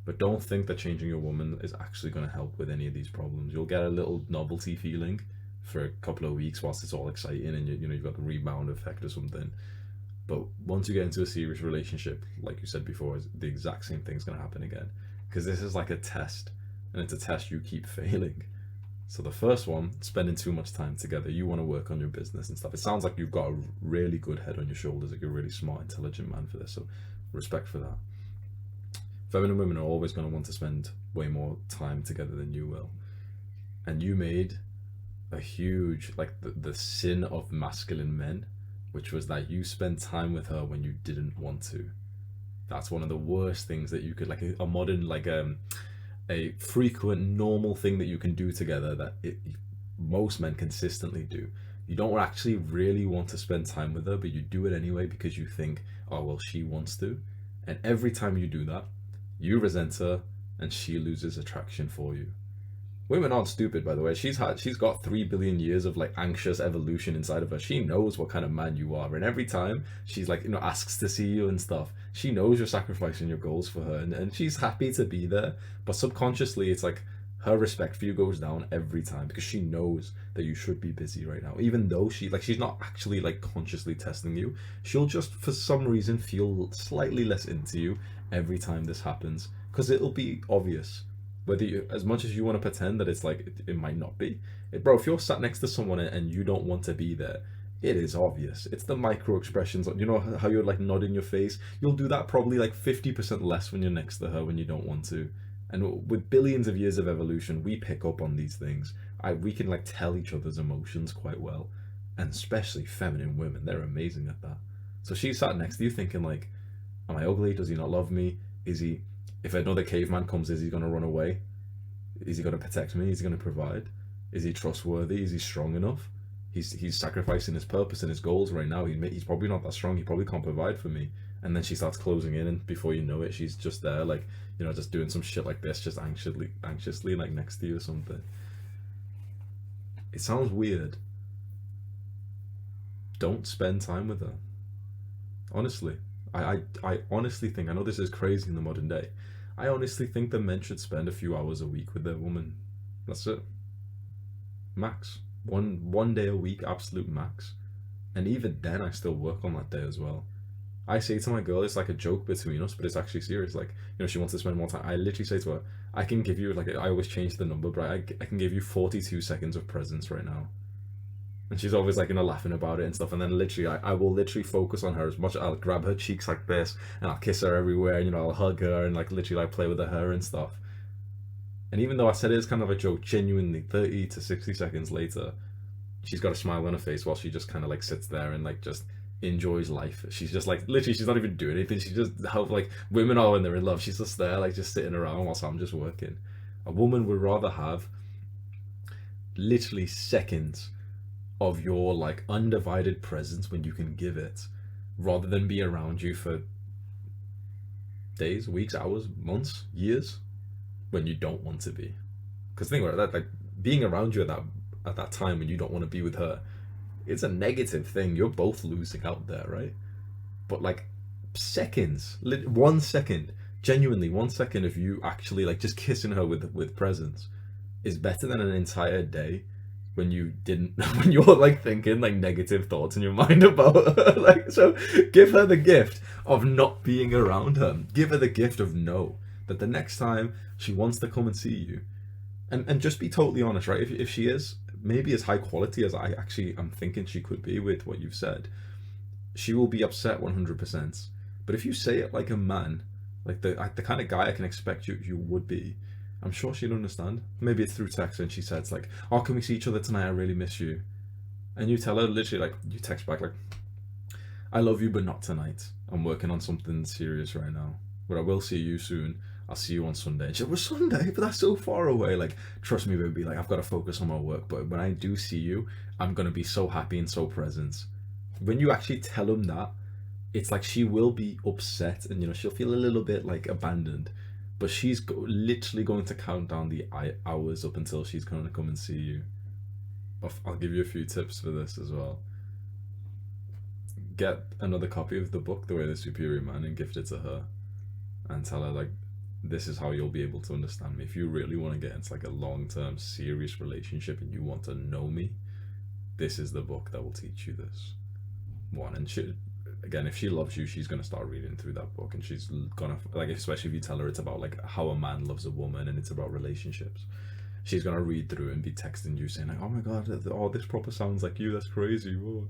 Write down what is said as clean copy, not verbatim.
But don't think that changing your woman is actually going to help with any of these problems. You'll get a little novelty feeling for a couple of weeks whilst it's all exciting, and you've got the rebound effect or something. But once you get into a serious relationship, like you said before, the exact same thing's going to happen again. Because this is like a test, and it's a test you keep failing. So the first one, spending too much time together. You want to work on your business and stuff. It sounds like you've got a really good head on your shoulders, like you're a really smart, intelligent man for this. So respect for that. Feminine women are always going to want to spend way more time together than you will. And you made a huge, like the sin of masculine men, which was that you spent time with her when you didn't want to. That's one of the worst things that you could, like a modern, like a frequent normal thing that you can do together that most men consistently do. You don't actually really want to spend time with her, but you do it anyway because you think, oh well, she wants to. And every time you do that, you resent her and she loses attraction for you. Women aren't stupid, by the way. She's got 3 billion years of like anxious evolution inside of her. She knows what kind of man you are, and every time she's like, asks to see you and stuff, she knows you're sacrificing your goals for her, and she's happy to be there. But subconsciously, it's like her respect for you goes down every time because she knows that you should be busy right now. Even though she's not actually like consciously testing you, she'll just for some reason feel slightly less into you every time this happens because it'll be obvious whether you, as much as you want to pretend that it's like it might not be bro. If you're sat next to someone and you don't want to be there, it is obvious. It's the micro expressions. You know how you're like nodding your face, you'll do that probably like 50% less when you're next to her when you don't want to. And with billions of years of evolution, we pick up on these things. We can like tell each other's emotions quite well, and especially feminine women, they're amazing at that. So she sat next to you thinking like, am I ugly? Does he not love me? Is he, if another caveman comes, is he going to run away? Is he going to protect me? Is he going to provide? Is he trustworthy? Is he strong enough? He's sacrificing his purpose and his goals right now. He's probably not that strong. He probably can't provide for me. And then she starts closing in, and before you know it, she's just there, like, just doing some shit like this, just anxiously, like next to you or something. It sounds weird. Don't spend time with her. Honestly, I honestly think, I know this is crazy in the modern day, I honestly think that men should spend a few hours a week with their woman. That's it. Max. One day a week, absolute max. And even then, I still work on that day as well. I say to my girl, it's like a joke between us, but it's actually serious. Like, she wants to spend more time. I literally say to her, I can give you, like, I always change the number, but I can give you 42 seconds of presence right now. And she's always like, laughing about it and stuff. And then literally, I will literally focus on her as much. I'll grab her cheeks like this, and I'll kiss her everywhere, and, I'll hug her and like literally like play with her hair and stuff. And even though I said it is kind of a joke, genuinely 30 to 60 seconds later, she's got a smile on her face while she just kind of like sits there and like just enjoys life. She's just like, literally, she's not even doing anything. She just, how like women are when they're in love. She's just there, like just sitting around whilst I'm just working. A woman would rather have literally seconds of your like undivided presence when you can give it, rather than be around you for days, weeks, hours, months, years when you don't want to be. Because think about that, like being around you at that time when you don't want to be with her, it's a negative thing. You're both losing out there, right? But like seconds, 1 second, genuinely 1 second of you actually like just kissing her with presence is better than an entire day when you didn't, when you're like thinking like negative thoughts in your mind about her. Like, so give her the gift of not being around her. Give her the gift of know that the next time she wants to come and see you, and just be totally honest, right? If she is maybe as high quality as I'm thinking she could be with what you've said, she will be upset 100%. But if you say it like a man, like the kind of guy I can expect you would be, I'm sure she'd understand. Maybe it's through text and she says like, oh, can we see each other tonight? I really miss you. And you tell her literally, like, you text back like, I love you, but not tonight. I'm working on something serious right now, but I will see you soon. I'll see you on Sunday. And she's like, well, Sunday? But that's so far away. Like, trust me, baby, like, I've got to focus on my work. But when I do see you, I'm going to be so happy and so present. When you actually tell them that, it's like she will be upset and, she'll feel a little bit, like, abandoned. But she's literally going to count down the hours up until she's going to come and see you. I'll give you a few tips for this as well. Get another copy of the book, The Way of the Superior Man, and gift it to her. And tell her, like, this is how you'll be able to understand me. If you really want to get into like a long-term serious relationship and you want to know me, this is the book that will teach you this one. And she, again, if she loves you, she's going to start reading through that book, and she's gonna, like, especially if you tell her it's about like how a man loves a woman and it's about relationships, she's gonna read through and be texting you saying like, oh my god, oh, this proper sounds like you, that's crazy. Whoa.